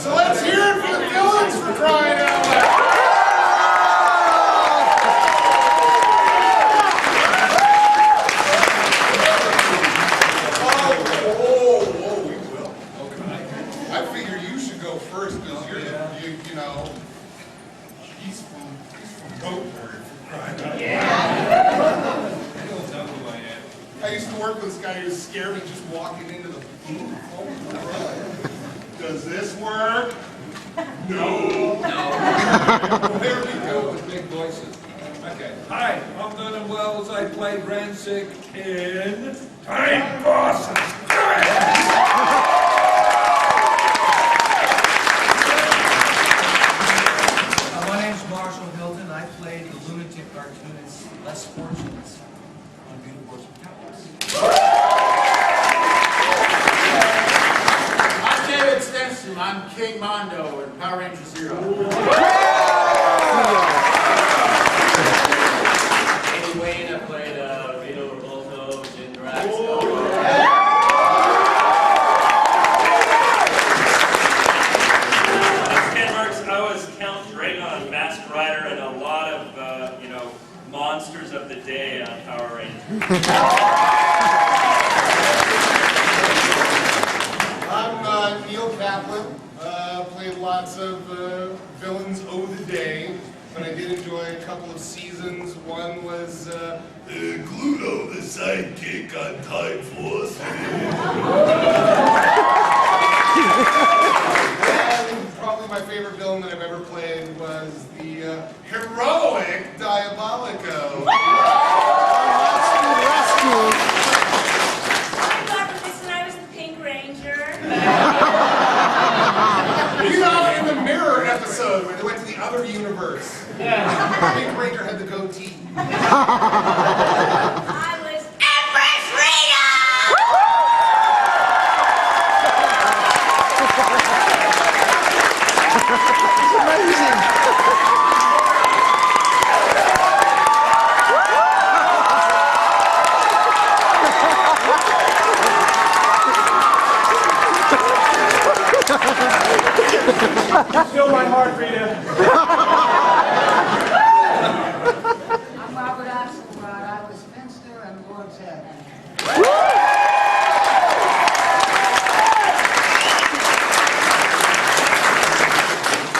So let's hear it for the villains for crying out loud. Oh, we will. Okay. I figure you should go first because you're you know, he's from Goatburg for crying out loud. Yeah. I used to work with this guy who was scared of just walking into the booth. Does this work? No. There we go with big voices. Okay. Hi, I'm Vernon Wells. I played Rancic in Time Bosses. My name's Marshall Hilton. I played the lunatic cartoonist Les Fortunes on Beautiful Towers. I'm King Mondo in Power Rangers Zero. Eddie Wayne, I played Vito Revolto, Jin Drax. Trademarks, I was Count Dragon, Masked Rider, and a lot of, monsters of the day on Power Rangers. Neil Kaplan, played lots of villains of the day, but I did enjoy a couple of seasons. One was Gluto, the sidekick on Time Force. And probably my favorite villain that I've ever played was the heroic Diabolico. You know, in the Mirror episode where they went to the other universe, Pink Ranger had the goatee. I was Empress Rita! It's amazing! Still my heart, Rita. I'm Robert Axelrod. I was Finster and Lord's Head.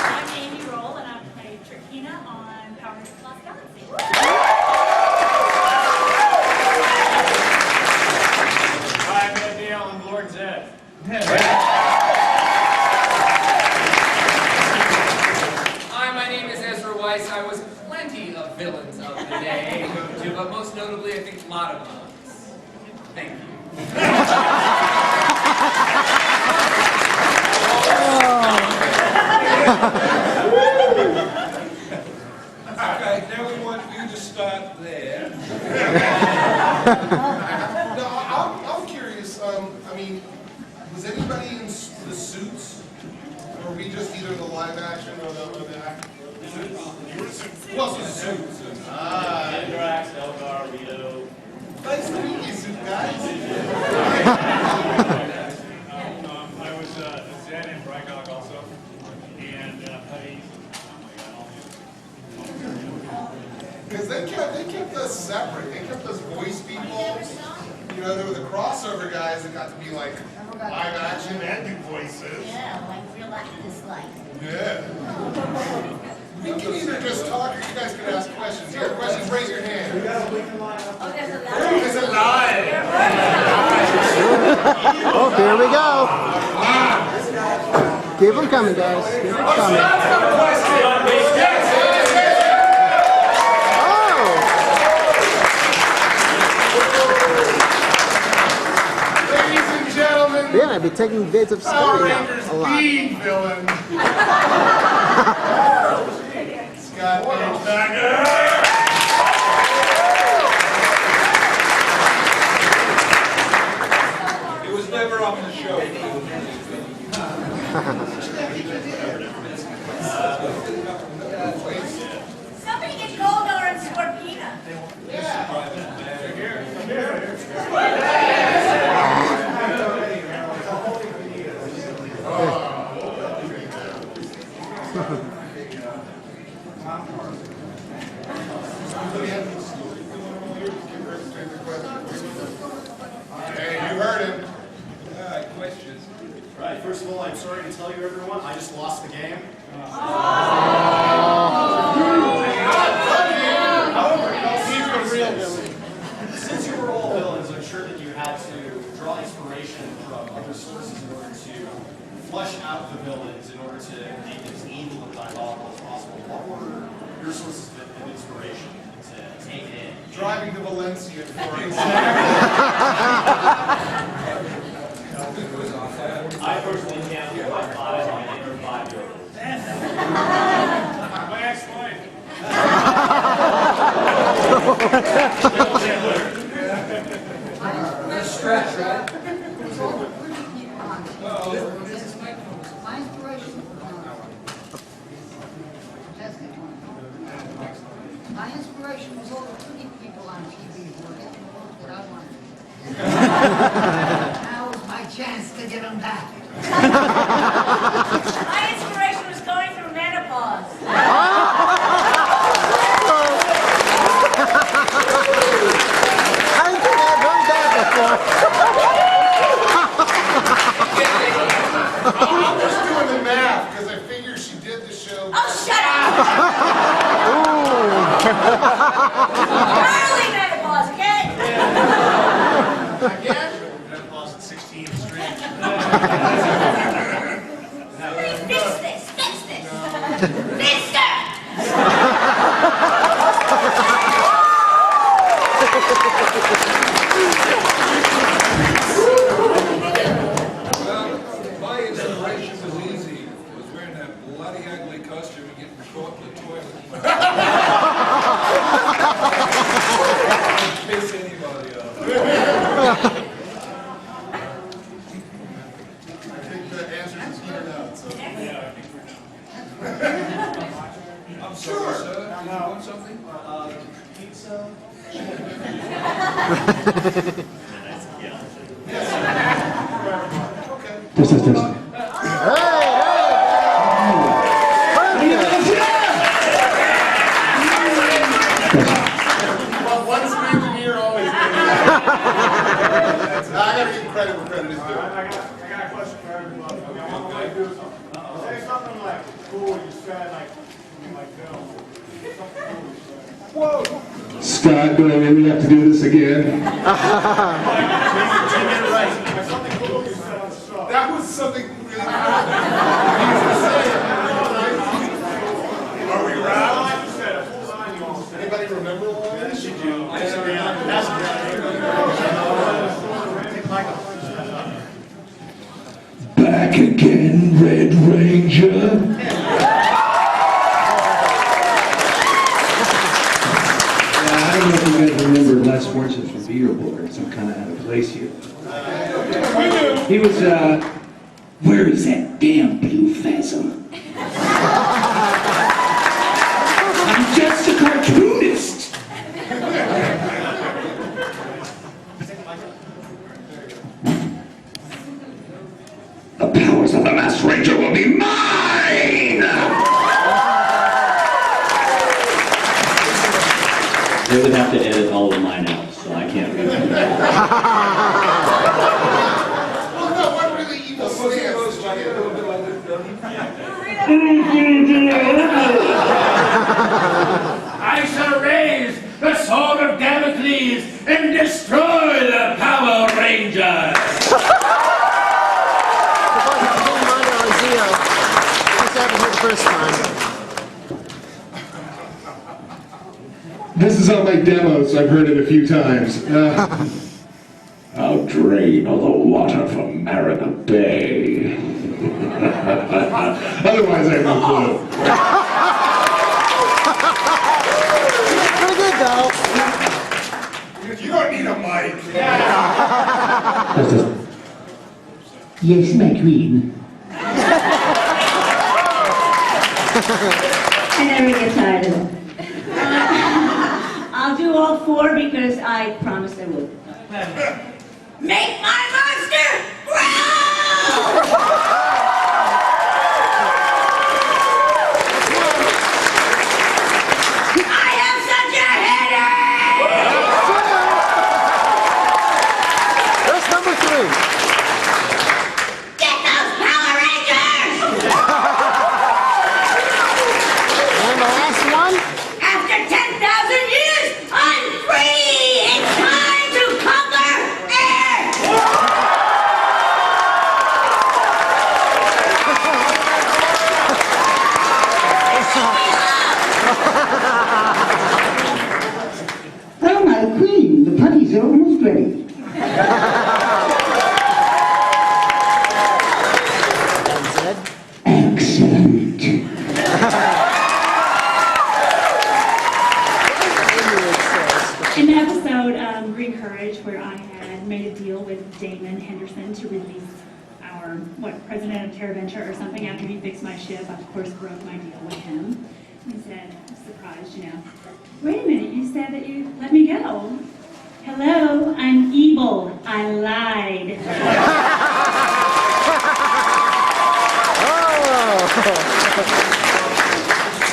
I'm Amy Roll, and I played Trakina on Power Rangers Lost Galaxy. Hi, I'm Ed Neal, I'm Lord Zed. I was plenty of villains of the day, but most notably, I think, Motomons. Thank you. Okay, now we want you to start there. No, I'm curious. I mean, was anybody in the suits? Or were we just either the live action or the act? Well, the suits. Drax, Elgar, Rito. Nice to meet you, suit guys. I was Zed and Brygog also. And Putty. Because they kept us separate. They kept us voice people. You know, there were the crossover guys that got to be like live action and do voices. Yeah, like real actors like. Yeah. We can either just talk or you guys can ask questions. If you have questions, raise your hand. Oh, there's a lot. There's a line. Oh, here we go. Keep them coming, guys. Keep them coming. Ladies and gentlemen, Yeah, I'd be taking days of Power scouting Rangers a lot. lead villain. Scott Manchester. It was never on the show. Somebody get Goldar and Scorpina. Hey, you heard him. Questions? Right, first of all, I'm sorry to tell you everyone, I just lost the game. However, since you were all villains, I'm sure that you had to draw inspiration from other sources in order to flesh out the villains, in order to make it as evil and diabolical as possible. What were your sources of inspiration to take in? Driving to Valencia for I personally canceled my 5 on it for 5 euros. My ex-wife. Stretch, right? was all the pretty people on TV. My inspiration, my inspiration was all the pretty people on TV who were getting the work that I wanted. Now was my chance to get them back. My inspiration was going through menopause. I think I've heard that before. I'm just doing the math because I figure she did the show. Oh, shut up! Early menopause, okay? Again? Menopause at 16 straight. Fix this! Mister! Well, my inspiration was easy. I was wearing that bloody ugly costume and getting caught in the toilet. I'd piss anybody off. I think the answer is here now. So. I'm sorry, sir. Did you want something? Pizza? Well, one screen engineer always wins. I gotta give credit where credit is due. I got a question for everybody. Okay, I'm gonna do something. Say something like cool you said, like film. Something cool you said. Whoa! Scott, do I really have to do this again? Something cool you said on the show. That was something really cool. Are we round? You said a full line you all said. Anybody remember one? Yes, you do. Back again, Red Ranger. I don't know if you guys remember Les Fortunes from Beetleborgs. I'm kind of out of place here. He was, where is that damn blue pheasant? I'm just a cartoonist. The powers of the Masked Ranger will be mine! They would have to edit all of mine out, so I can't read them. Well, no, what really evil stance? I shall raise the sword of Damocles and destroy the Power Rangers! This is on my demo, so I've heard it a few times. I'll drain all the water from Marina Bay. Otherwise, I have no clue. Pretty good, though. You don't need a mic. Yes, my queen. I never get tired of it. I'll do all 4 because I promised I would. Make my monster grow! Excellent. In the episode Green Courage, where I had made a deal with Damon Henderson to release our, President of TerraVenture or something after he fixed my ship, I of course broke my deal with him. He said, surprised, wait a minute, you said that you let me go. Hello, I'm evil. I lied.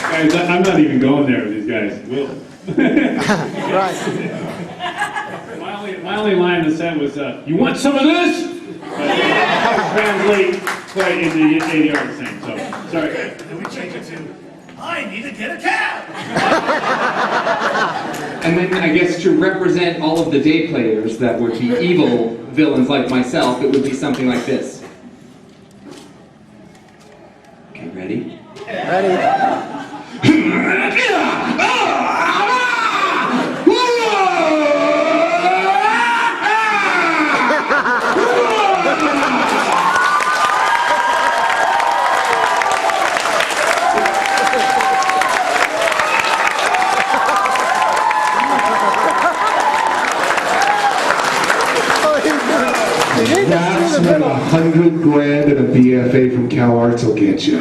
Guys, I'm not even going there with these guys. Will. Right. My only line in the set was, you want some of this? But translate quite in the ADR the same, so, sorry. Then we change it to, I need to get a cab. And then I guess to represent all of the day players that would be evil villains like myself, it would be something like this. Okay, ready? Ready? That's what $100,000 and a BFA from Cal Arts will get you.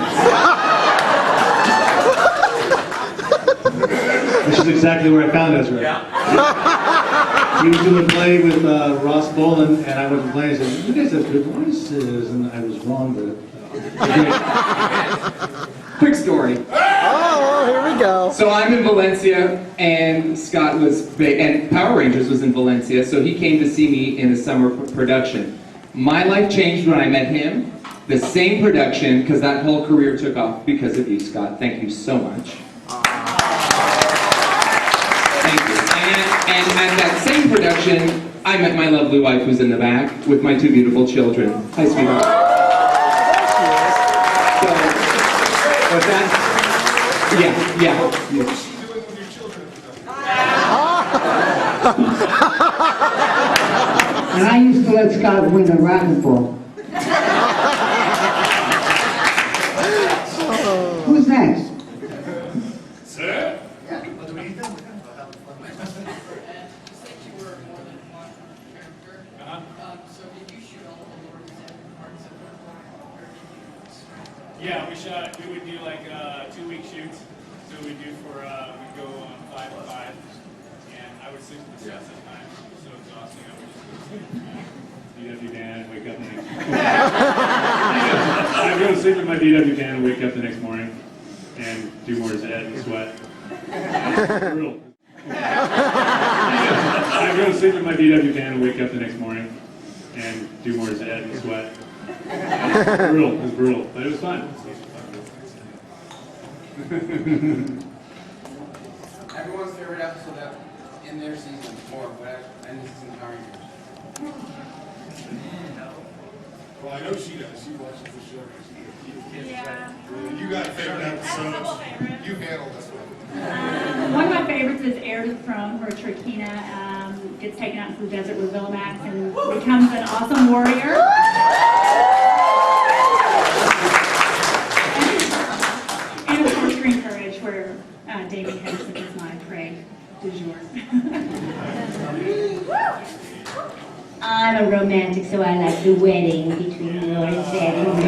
This is exactly where I found Ezra. He was doing a play with Ross Bolin, and I went to play and said, you guys have good voices, and I was wrong, but Quick story. Oh, here we go. So I'm in Valencia, and Scott was, and Power Rangers was in Valencia, so he came to see me in a summer production. My life changed when I met him. The same production, because that whole career took off because of you, Scott. Thank you so much. Thank you. And at that same production, I met my lovely wife who's in the back with my 2 beautiful children. Hi, sweetheart. So, what's that? Yeah. And I used to let Scott win a racquetball. Who's next? Sir? Yeah, we would do like 2-week shoots. So we do for, we'd go 5 to 5. And I would sleep in the set sometimes. It was so exhausting. I would just go to sleep. DW Dan and wake up the next morning. I'd go to sleep in my DW Dan and wake up the next morning and do more Zed and sweat. Brutal. I'd go to sleep in my DW Dan and wake up the next morning and do more Zed and sweat. Brutal. It was brutal, but it was fun. Everyone's favorite episode that in their season 4, and this is in Power Rangers. Well, I know she does. She watches the show. Yeah. You got a favorite episode. You handle this one. One of my favorites is Heir to the Throne, where Trakina gets taken out into the desert with Vilmax and becomes an awesome warrior. And of course, Green Courage, where David Henderson is my prey du jour. I'm a romantic, so I like the wedding between Lord Zed and me.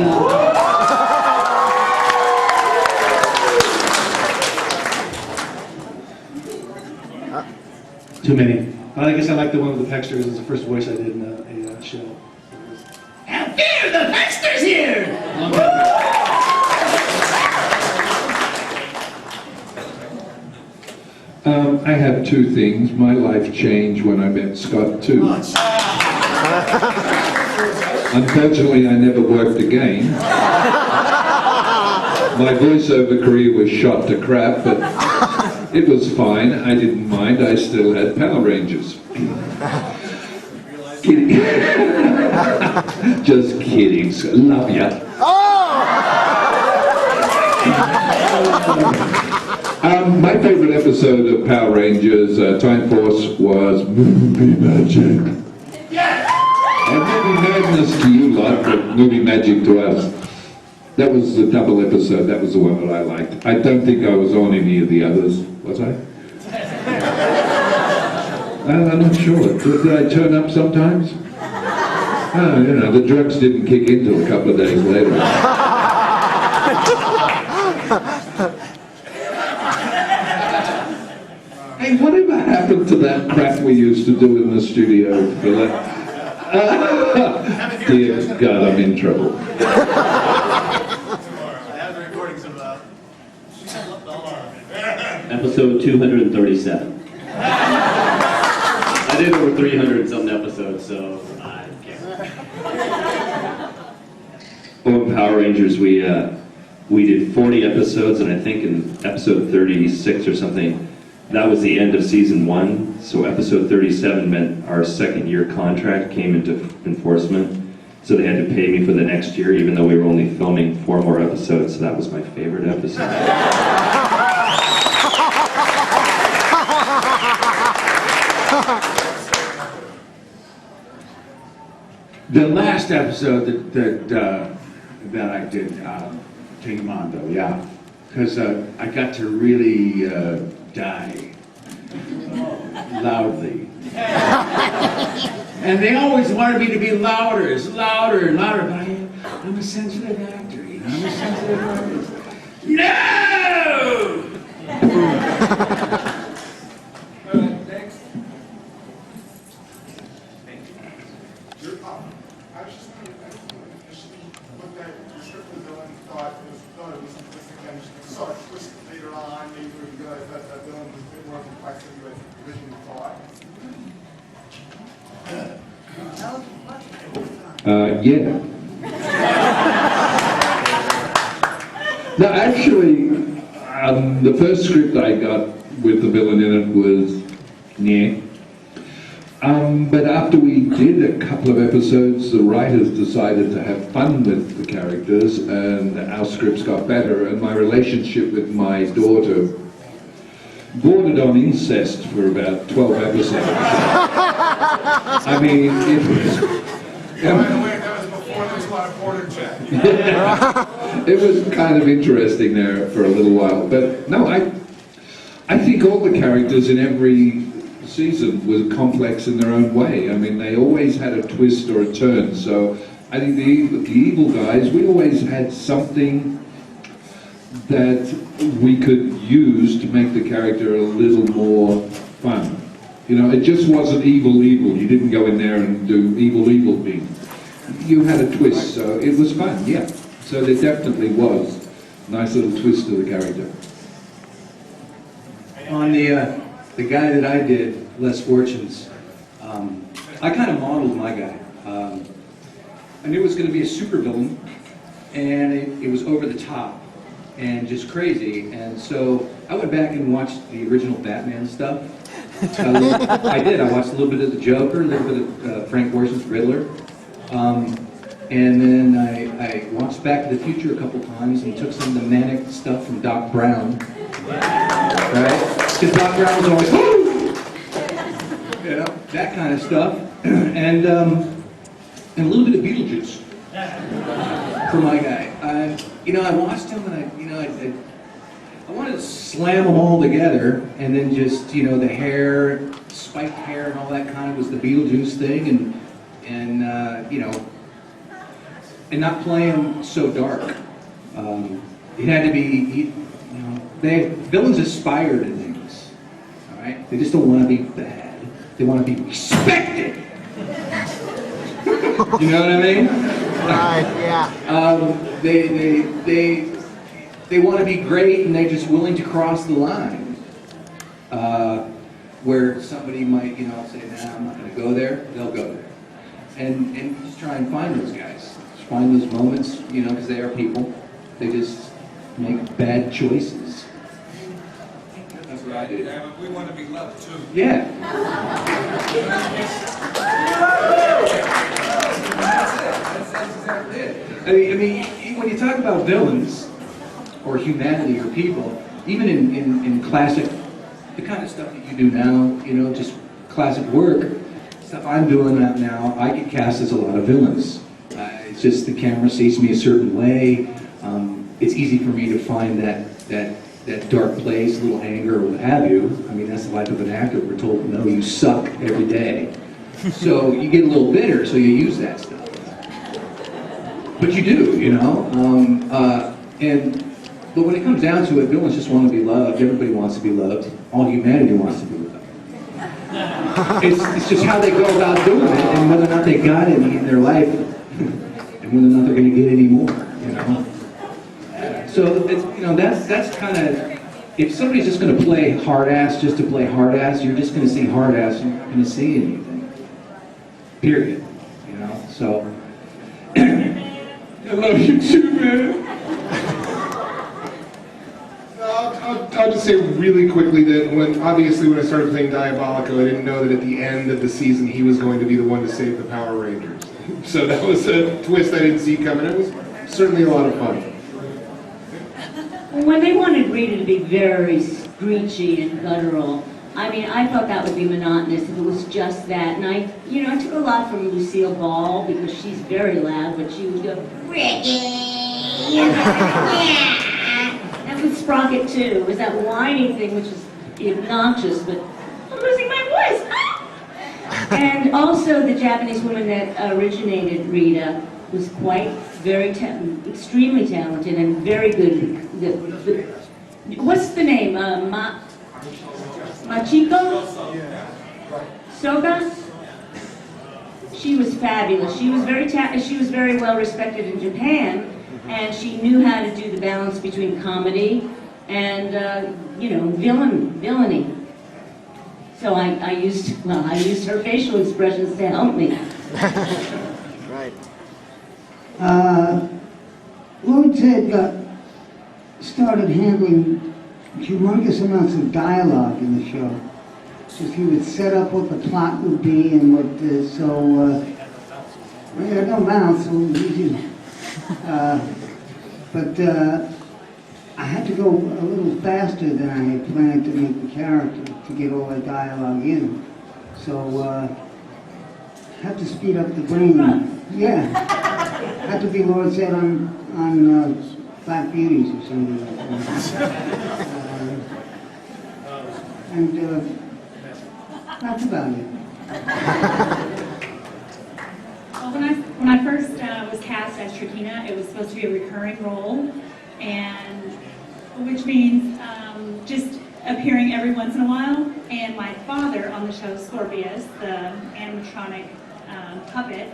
Too many. I guess I like the one with the Pexters. It's the first voice I did in a show. Have fear, the Pexters here! I have 2 things. My life changed when I met Scott too. Unfortunately, I never worked again. My voiceover career was shot to crap, but it was fine. I didn't mind. I still had Power Rangers. Kidding. Just kidding. Love ya. My favorite episode of Power Rangers Time Force was Movie Magic. And movie madness to you lot, but movie magic to us. That was the double episode. That was the one that I liked. I don't think I was on any of the others. Was I? I'm not sure. Did I turn up sometimes? Oh, you know, the drugs didn't kick in till a couple of days later. Hey, whatever happened to that crap we used to do in the studio, Philip? Dear God, I'm in trouble. Episode 237. I did over 300 something episodes, so I can't. On Power Rangers, we did 40 episodes, and I think in episode 36 or something, that was the end of season 1. So episode 37 meant our second year contract came into enforcement. So they had to pay me for the next year, even though we were only filming 4 more episodes. So that was my favorite episode. The last episode that I did, King Mondo, yeah, because I got to really die loudly. And they always wanted me to be louder and louder, but I'm a sensitive actor, you know, I'm a sensitive artist. No! Next. I was just wondering, initially looked at your script of the villain, thought it was simplistic, and saw a twist later on, maybe you realized that that villain was a bit more complex than you had originally thought. Yeah. No, actually, the first script I got with the villain in it was yeah. But after we did a couple of episodes, the writers decided to have fun with the characters, and our scripts got better, and my relationship with my daughter bordered on incest for about 12 episodes. I mean, it was... By the way, that was before there was a lot of border check. It was kind of interesting there for a little while, but no, I think all the characters in every season were complex in their own way. I mean, they always had a twist or a turn, so I think the evil guys, we always had something that we could use to make the character a little more fun. You know, it just wasn't evil. You didn't go in there and do evil thing. You had a twist, so it was fun, yeah. So there definitely was a nice little twist to the character. On the guy that I did, Les Fortunes, I kind of modeled my guy. I knew it was going to be a supervillain, and it was over the top and just crazy. And so I went back and watched the original Batman stuff. I did. I watched a little bit of the Joker, a little bit of Frank Gorsu's Riddler. And then I watched Back to the Future a couple times and took some of the manic stuff from Doc Brown. Right? Because Doc Brown was always, woo! You know, that kind of stuff. And a little bit of Beetlejuice for my guy. You know, I watched him and I wanted to slam them all together, and then just, you know, the hair, spiked hair and all that kind of was the Beetlejuice thing, and you know, and not play him so dark. It had to be, you know, villains aspire to things, all right? They just don't want to be bad. They want to be respected. You know what I mean? Right, yeah. They want to be great, and they're just willing to cross the line. Where somebody might, you know, say, nah, I'm not going to go there, they'll go there. And just try and find those guys. Just find those moments, you know, because they are people. They just make bad choices. That's what I did. Yeah, but we want to be loved too. Yeah. That's exactly it. I mean, when you talk about villains, or humanity, or people, even in classic, the kind of stuff that you do now, you know, just classic work, stuff I'm doing now, I get cast as a lot of villains. It's just the camera sees me a certain way. it's easy for me to find that dark place, a little anger or what have you. I mean, that's the life of an actor. We're told, no, you suck every day. So you get a little bitter, so you use that stuff. But you do, you know? But when it comes down to it, villains just want to be loved. Everybody wants to be loved. All humanity wants to be loved. It's just how they go about doing it, and whether or not they got any in their life, and whether or not they're going to get any more, you know? So, it's, you know, that's kind of, if somebody's just going to play hard-ass just to play hard-ass, you're just going to see hard-ass, you're not going to see anything. Period. You know? So, I love you too, man. I'll just say really quickly that obviously when I started playing Diabolico, I didn't know that at the end of the season he was going to be the one to save the Power Rangers. So that was a twist I didn't see coming. It was certainly a lot of fun. When they wanted Rita to be very screechy and guttural, I mean, I thought that would be monotonous if it was just that. And I took a lot from Lucille Ball because she's very loud, but she would go, Ricky! And with Sprocket too, it was that whining thing which is obnoxious, but I'm losing my voice. And also the Japanese woman that originated Rita was extremely talented and very good. What's the name? Machiko? Soga? She was fabulous. She was very well respected in Japan, and she knew how to do the balance between comedy and villainy. So I used her facial expressions to help me. Right. Lord Ted started handling humongous amounts of dialogue in the show. Just he would set up what the plot would be and what, I had no mouth, so it was easy. But I had to go a little faster than I had planned to make the character, to get all that dialogue in. So I had to speed up the brain. Yeah. Had to be Lord Ted on Black Beauties or something like that. And that's about it. Well, when I first was cast as Trakina, it was supposed to be a recurring role, and which means just appearing every once in a while. And my father on the show, Scorpius, the animatronic puppet,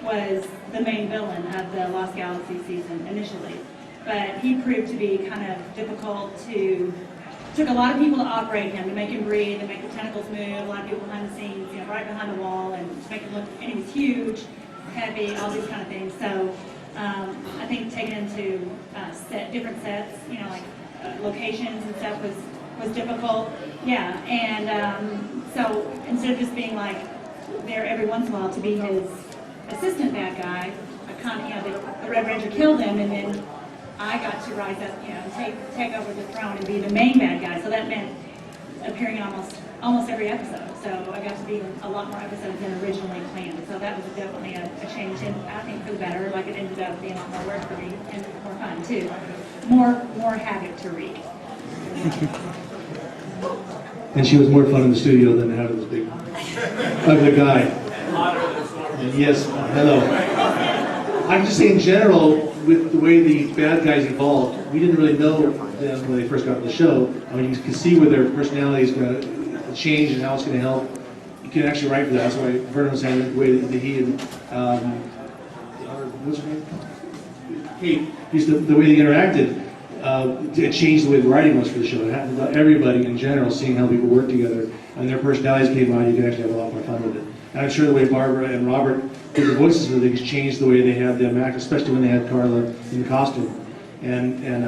was the main villain of the Lost Galaxy season initially. But he proved to be kind of difficult to, took a lot of people to operate him, to make him breathe, and make the tentacles move, a lot of people behind the scenes, right behind the wall, and to make him look, and he was huge, heavy, all these kind of things. So I think taking him to different sets, like locations and stuff was difficult. Yeah, and so instead of just being like there every once in a while to be his assistant bad guy, the Red Ranger killed him, and then I got to rise up, and take over the throne and be the main bad guy. So that meant appearing in almost every episode. So I got to be in a lot more episodes than originally planned. So that was definitely a change, and I think for the better. Like, it ended up being a lot more work for me and more fun too. More havoc to wreak. And she was more fun in the studio than out of this big ugly guy. And yes, hello. I'm just saying in general, with the way the bad guys evolved, we didn't really know them when they first got on the show. I mean, you can see where their personality is going to change and how it's going to help. You can actually write for that. That's why Vernon was saying the way that he and what's her name? Kate, the way they interacted, it changed the way the writing was for the show. It happened to everybody in general, seeing how people work together, and their personalities came out. You can actually have a lot more fun with it. And I'm sure the way Barbara and Robert did the voices of things changed the way they had them act, especially when they had Carla in costume. And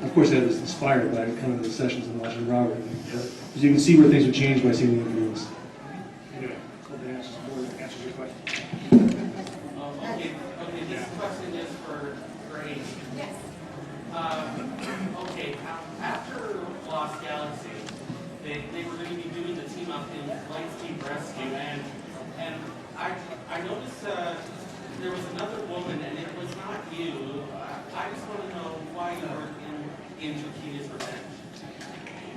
of course that was inspired by coming to the sessions and watching Robert. Because you can see where things would change by seeing the influence. Anyway, hope that answers your question. Okay, this question is for Amy. Yes. Okay, after Lost Galaxy, they were going to be doing the team up in Lightspeed Rescue, and I noticed there was another woman, and it was not you. I I just want to know why you weren't in Chiquita's Revenge.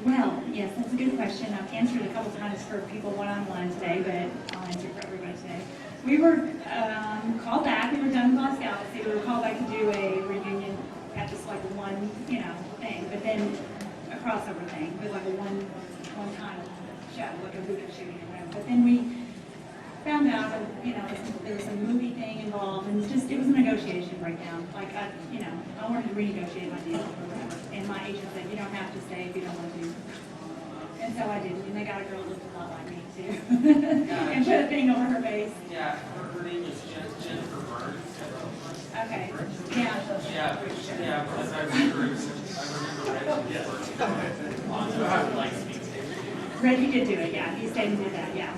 Well, yes, that's a good question. I've answered a couple times for people one-on-one today, but I'll answer for everybody today. We were called back. We were done with Lost Galaxy. We were called back to do a reunion at just like one, thing, but then a crossover thing, but like a one-time show, like a movie shooting or whatever. But then we found out that, there was a movie thing involved, and it was a negotiation breakdown. Like, I wanted to renegotiate my deal or whatever, and my agent said, you don't have to stay if you don't want to. And so I didn't, and they got a girl that looked a lot like me too, and put a thing over her face. Yeah, her name is Jennifer Burns. Okay, yeah. Yeah, because I remember Reggie working on Lightspeed. Reggie did do it, yeah, he stayed and did that, yeah.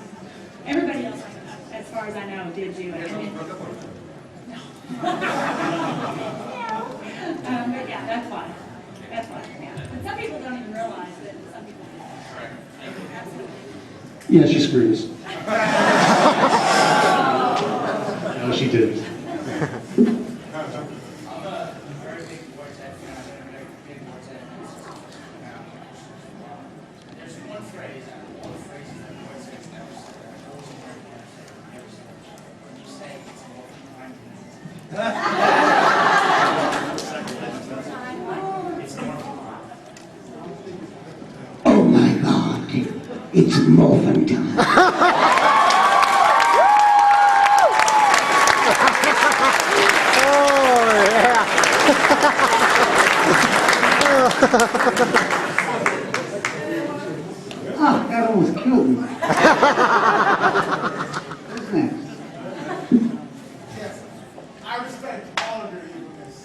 Everybody else, as far as I know, did do it. And then, but yeah, that's why. That's why, yeah. But some people don't even realize that some people do. Absolutely. Yeah, she screwed us. No, she didn't. There's one phrase in the Vortex that when you say it's multi-time. Oh my God, it's morphin' time. Ah, that almost killed me. What's next? Yes, I respect all of your evilness.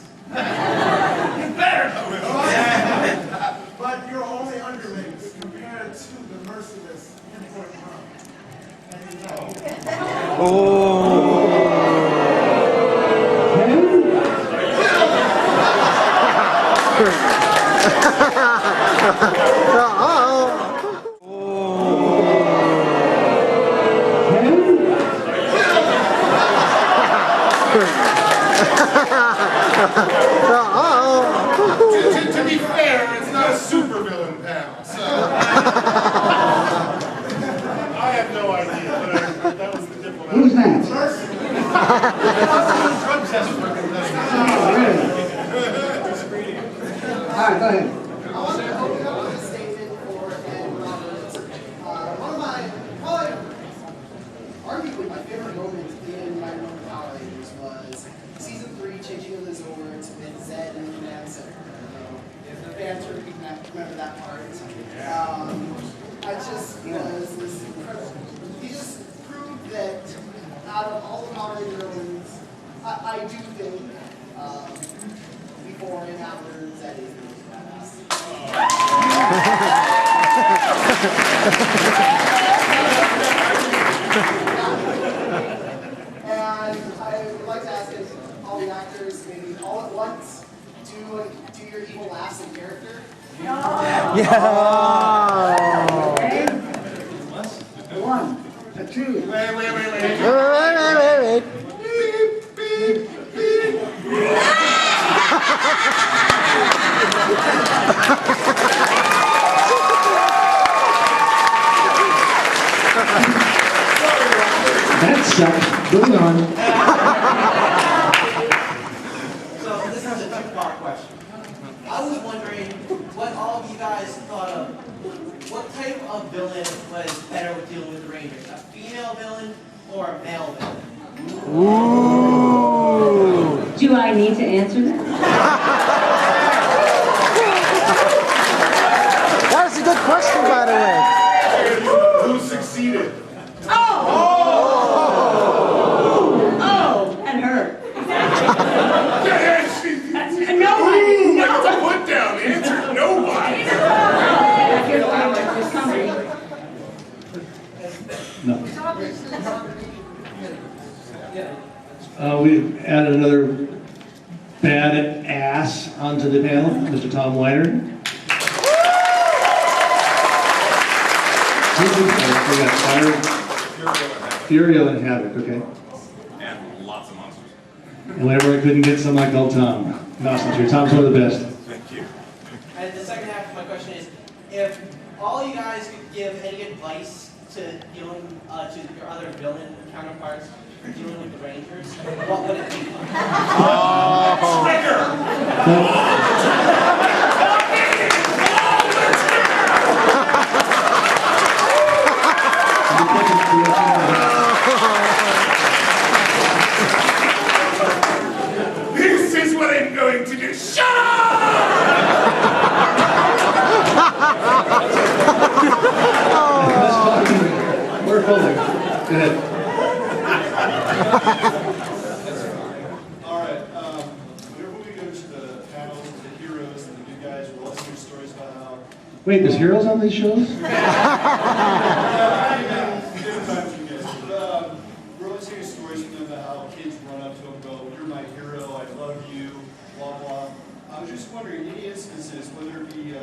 But you're only underlings compared to the merciless import crime. And you know. To be fair, it's not a supervillain panel, so I have no idea, but that was the diplomat. Who's that? Drug test for All right, go ahead. I want to open up with a statement for Ed Roberts. One of my, probably, arguably my favorite moment in my run of Power Rangers was Season 3, Changing of the Zords, with Zed and Command Center. If the fans remember that part. I just was this incredible. He just proved that out of all the Power Ranger villains, I do think before and after Zed is the most badass. And I would like to ask if all the actors, maybe all at once, do your evil laughs in character. Yeah. One, a two. Wait. Wait. That sucked. Moving on. So this is a two-part question. I was wondering what all of you guys thought of. What type of villain was better with dealing with the Rangers? A female villain or a male villain? Ooh. Do I need to answer that? That was a good question, by the way. Who succeeded? Oh, that hurt. Nobody. That's a put down answer. Nobody. We added another bad ass onto the panel, Mr. Tom Weiner. We got Fire, Furio and Havoc, okay. And lots of monsters. And whenever I couldn't get some, I called Tom. Awesome, Drew. Tom's one of the best. Thank you. And the second half of my question is, if all you guys could give any advice to dealing to your other villain counterparts for dealing with the Rangers, what would it be? This is what I'm going to do. Shut up! We're fully. Go ahead. All right. Whenever we go to the panels, the heroes and the new guys, we'll listen to stories about how. Wait, there's heroes on these shows? We're listening to stories from them about how kids run up to them and go, "You're my hero, I love you," blah blah. I was just wondering, any instances, whether it be a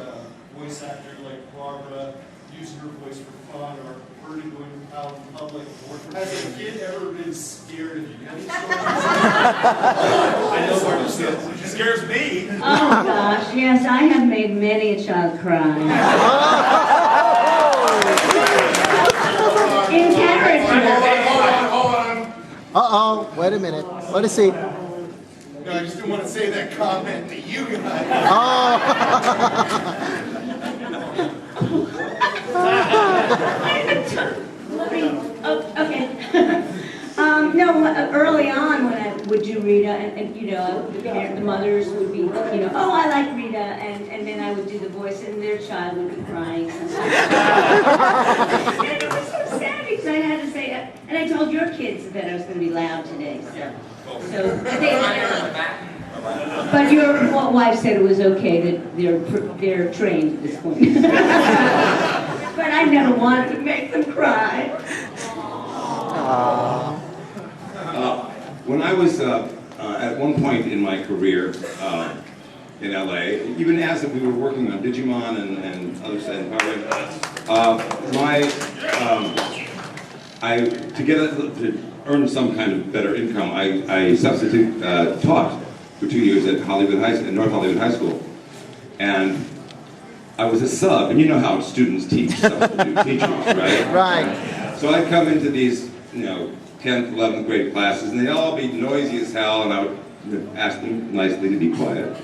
voice actor like Barbara using her voice for fun, or her going out in public, has a kid ever been scared of you? Any stories? I know Barbara scares. She scares me. Oh gosh, yes, I have made many a child cry. In character. Hold on. Uh-oh, wait a minute. What is he? No, I just didn't want to say that comment to you guys. Oh. Oh, okay. No, early on when I would do Rita, and you know, the mothers would be, you know, oh, I like Rita, and then I would do the voice, and their child would be crying sometimes. And it was so sad because I had to say, and I told your kids that I was going to be loud today, so but your wife said it was okay that they're trained at this point. But I never wanted to make them cry. When I was at one point in my career in LA, even as we were working on Digimon and other stuff, to earn some kind of better income, I taught for 2 years at North Hollywood High School, and I was a sub, and you know how students teach substitute teachers, right? Right. So I'd come into these, 10th, 11th grade classes, and they'd all be noisy as hell, and I would ask them nicely to be quiet.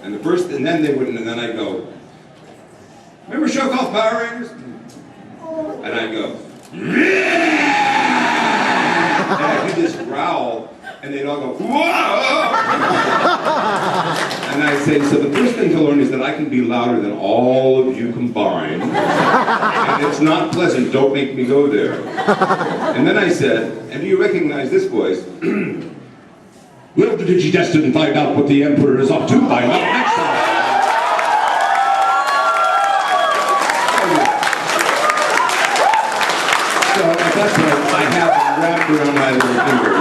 And then they wouldn't, and then I'd go, remember a show called Power Rangers? And I'd go, yeah! And I'd do this growl, and they'd all go, whoa! And I'd say, so the first thing to learn is that I can be louder than all of you combined. And it's not pleasant, don't make me go there. And then I said, and do you recognize this voice? We'll to digitest and find out what the Emperor is up to by next time. So at that point, I have it wrapped around my little finger,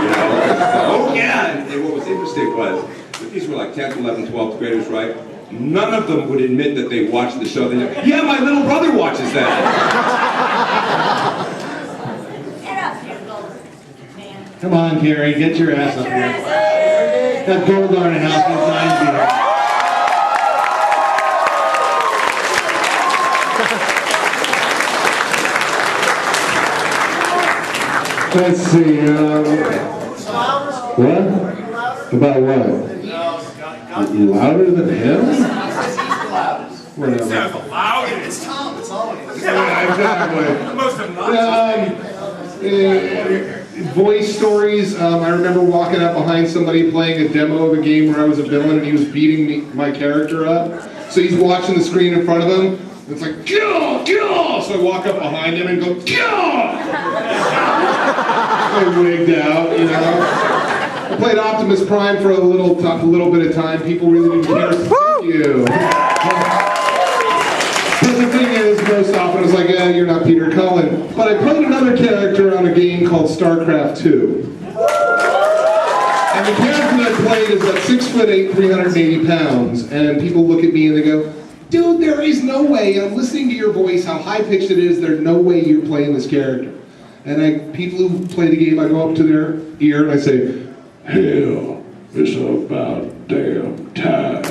Oh yeah! And what was interesting was, that these were like 10th, 11th, 12th graders, right? None of them would admit that they watched the show. They go, yeah, my little brother watches that. Come on, Carrie, get your ass up here. That gold garden house needs signs here. Let's see, what? About what? Louder than him? Whatever. Sounds loud. It's Tom. It's always. Yeah, exactly. The most obnoxious. Voice stories. I remember walking up behind somebody playing a demo of a game where I was a villain and he was beating my character up. So he's watching the screen in front of him. And it's like, kill, kill! So I walk up behind him and go, kill! I wigged out, I played Optimus Prime for a little bit of time. People really didn't care. Thank you. But the thing is, most often I was like, you're not Peter Cullen. But I played another character on a game called StarCraft 2. And the character that I played is like 6'8", 380 pounds. And people look at me and they go, dude, there is no way. I'm listening to your voice, how high-pitched it is, there's no way you're playing this character. And people who play the game, I go up to their ear and I say, hell, it's about damn time.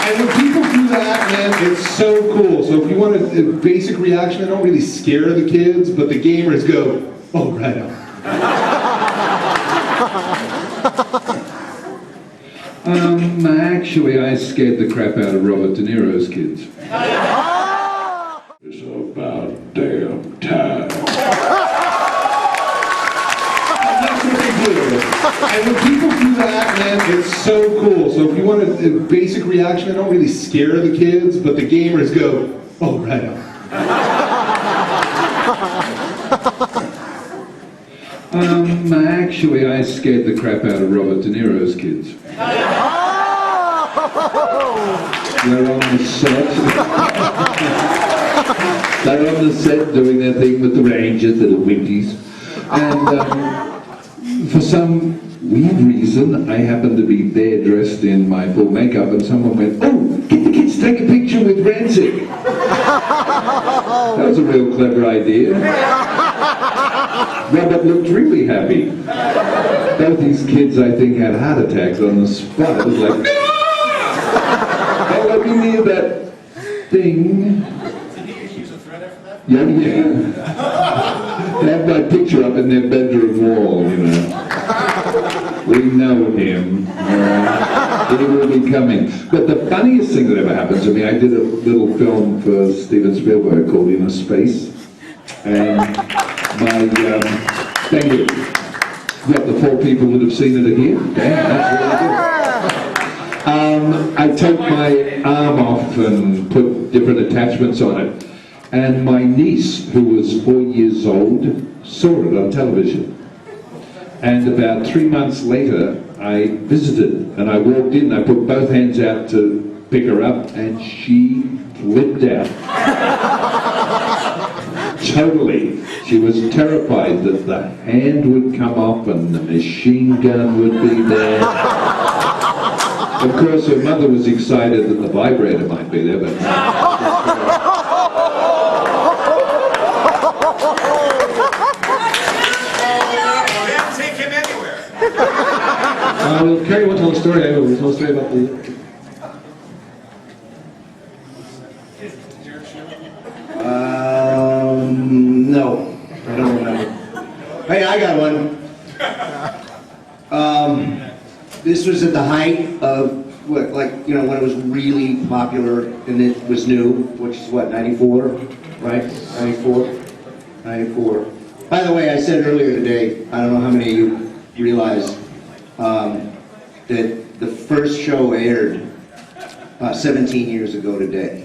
And when people do that, man, it's so cool. So if you want a basic reaction, I don't really scare the kids, but the gamers go, oh, right on. Actually, I scared the crap out of Robert De Niro's kids. It's about damn time. And when people do that, man, it's so cool. So if you want a basic reaction, I don't really scare the kids, but the gamers go, oh, right on. Actually, I scared the crap out of Robert De Niro's kids. They're on the set. They're on the set doing their thing with the Rangers, the Winties. And for some weird reason, I happened to be there dressed in my full makeup, and someone went, oh, get the kids to take a picture with Rancic. That was a real clever idea. Robert looked really happy. Both these kids, I think, had heart attacks on the spot. It was like, don't let me near that thing. Yeah. They have my picture up in their bedroom wall, you know. We know him. He will be coming. But the funniest thing that ever happened to me, I did a little film for Steven Spielberg called Inner Space. And thank you. What, the 4 people that have seen it are here? Damn, that's really good. I took my arm off and put different attachments on it. And my niece, who was 4 years old, saw it on television. And about 3 months later, I visited, and I walked in, I put both hands out to pick her up, and she flipped out. Totally. She was terrified that the hand would come off and the machine gun would be there. Of course, her mother was excited that the vibrator might be there, but Take him anywhere. Well, Carrie won't tell a story. I will tell a story about the... No, I don't remember. Hey, I got one. This was at the height of, what, like, you know, when it was really popular and it was new, which is what, 94, right? 94? 94. By the way, I said earlier today, I don't know how many of you realize that the first show aired 17 years ago today.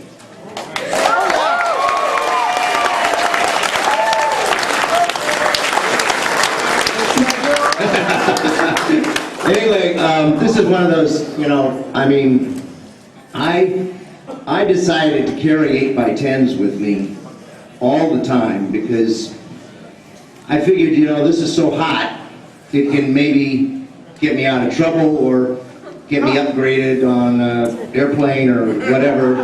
Anyway, this is one of those, you know, I mean, I decided to carry 8x10s with me all the time because I figured, you know, this is so hot, it can maybe get me out of trouble or get me upgraded on an airplane or whatever.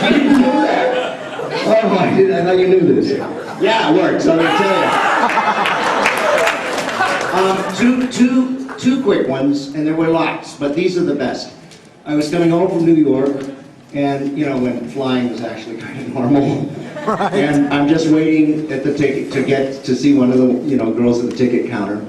You didn't know that? Oh, I thought you knew this. Yeah, it works, I'm gonna tell you. Two quick ones, and there were lots, but these are the best. I was coming home from New York, and you know, when flying was actually kind of normal. Right. And I'm just waiting at the ticket to get to see one of the, you know, girls at the ticket counter.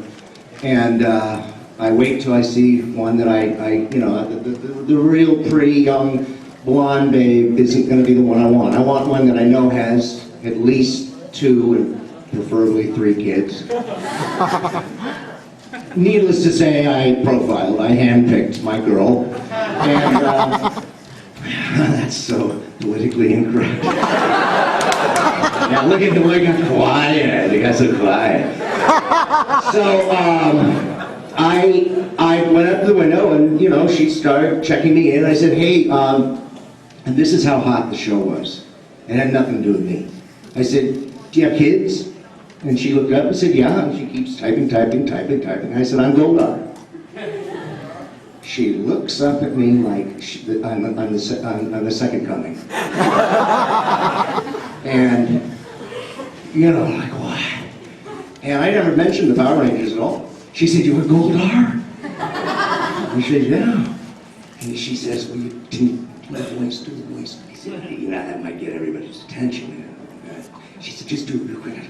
And I wait till I see one that I you know, the real pretty young blonde babe isn't going to be the one I want. I want one that I know has at least 2 and preferably 3 kids. Needless to say, I profiled, I handpicked my girl. And that's so politically incorrect. Now look at the way I got quiet. I got so quiet. So I went up to the window and, you know, she started checking me in. I said, hey, and this is how hot the show was. It had nothing to do with me. I said, do you have kids? And she looked up and said, yeah. And she keeps typing. I said, I'm Goldar. She looks up at me like I'm the second coming. And, you know, like, what? And I never mentioned the Power Rangers at all. She said, "You were Goldar?" I said, "Yeah." And she says, "Well, you didn't do the voice, do the voice." I said, "Hey, you know, that might get everybody's attention." You know? She said, "Just do it real quick."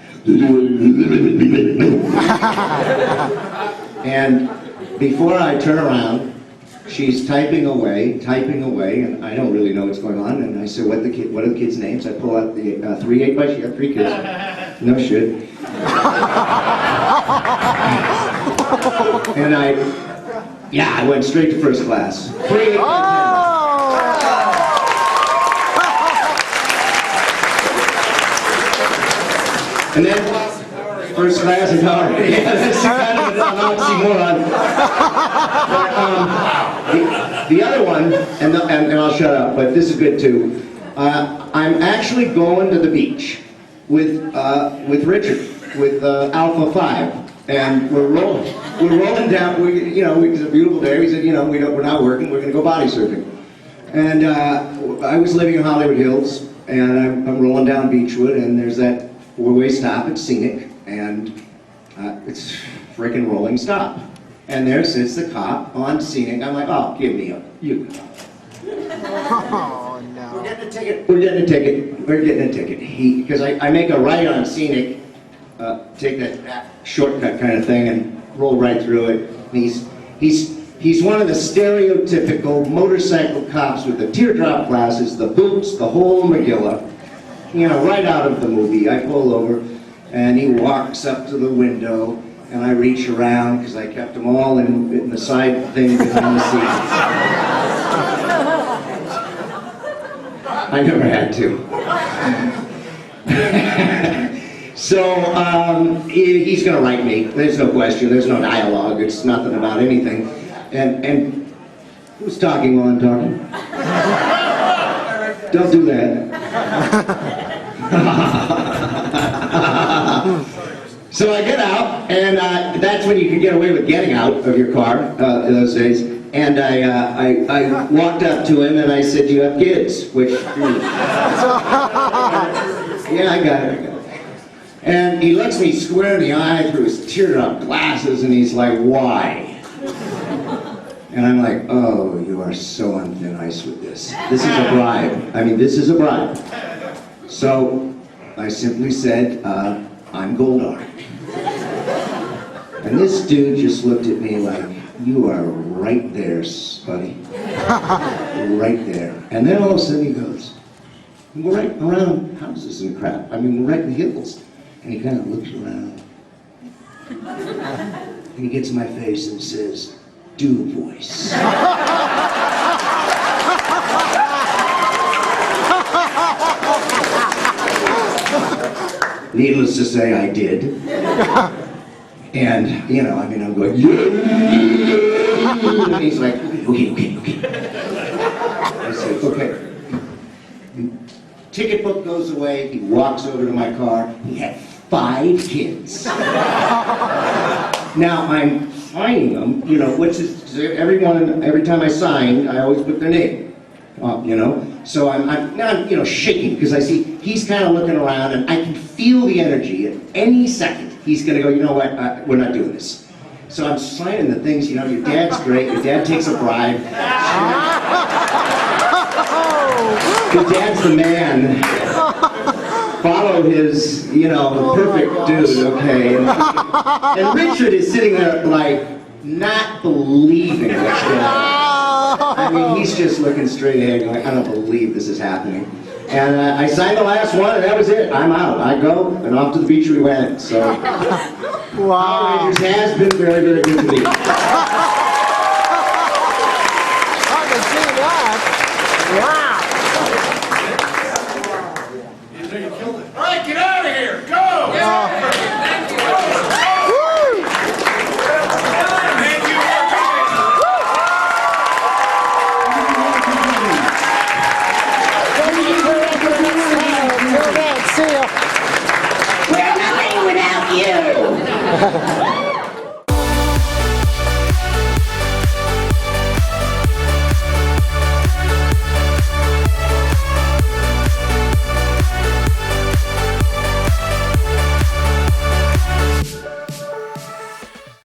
And before I turn around, she's typing away, and I don't really know what's going on. And I said, what are the kids' names? I pull out the 3 8x. She got 3 kids. No shit. And I went straight to first class. 3 8 by 10. And then first class and Power Rangers. Yeah, that's kind of an oxymoron. The other one, and I'll shut up, but this is good too. I'm actually going to the beach with Richard, with Alpha 5, and we're rolling down. It's a beautiful day. We said, we're not working. We're going to go body surfing. And I was living in Hollywood Hills, and I'm rolling down Beechwood, and there's that 4-way stop at Scenic, and it's freaking rolling stop. And there sits the cop on Scenic. I'm like, "Oh, give me up, you cop." Oh, no. We're getting a ticket. Because I make a right on Scenic, take that shortcut kind of thing, and roll right through it. And he's one of the stereotypical motorcycle cops with the teardrop glasses, the boots, the whole Megillah. Right out of the movie. I pull over, and he walks up to the window, and I reach around, because I kept them all in the side thing behind the seats. I never had to. So, he's going to write me. There's no question. There's no dialogue. It's nothing about anything. And who's talking while I'm talking? Don't do that. So I get out, and that's when you could get away with getting out of your car in those days. And I walked up to him and I said, "Do you have kids?" Which, yeah, I got it. And he looks me square in the eye through his teardrop glasses, and he's like, "Why?" And I'm like, "Oh, you are so on thin ice with this. This is a bribe. This is a bribe." So I simply said, "I'm Goldar." And this dude just looked at me like, "You are right there, buddy. Right there." And then all of a sudden he goes, "We're right around houses and crap. We're right in the hills." And he kind of looks around. And he gets in my face and says, "Do voice." Needless to say, I did. And, I'm going, "Yeah." And he's like, okay. I said, "Okay." Ticket book goes away. He walks over to my car. He had 5 kids. Now, I'm signing them, which is, every time I sign, I always put their name. So I'm shaking, because I see he's kind of looking around, and I can feel the energy. At any second, he's going to go, "You know what, we're not doing this." So I'm signing the things, your dad's great, your dad takes a bribe. Your dad's the man. Follow his, perfect dude, okay? And Richard is sitting there, like, not believing what's going on. He's just looking straight ahead, going, "I don't believe this is happening." And I signed the last one, and that was it. I'm out. I go, and off to the beach we went. So, Power Rangers has been very, very good to me. I can see that. Wow.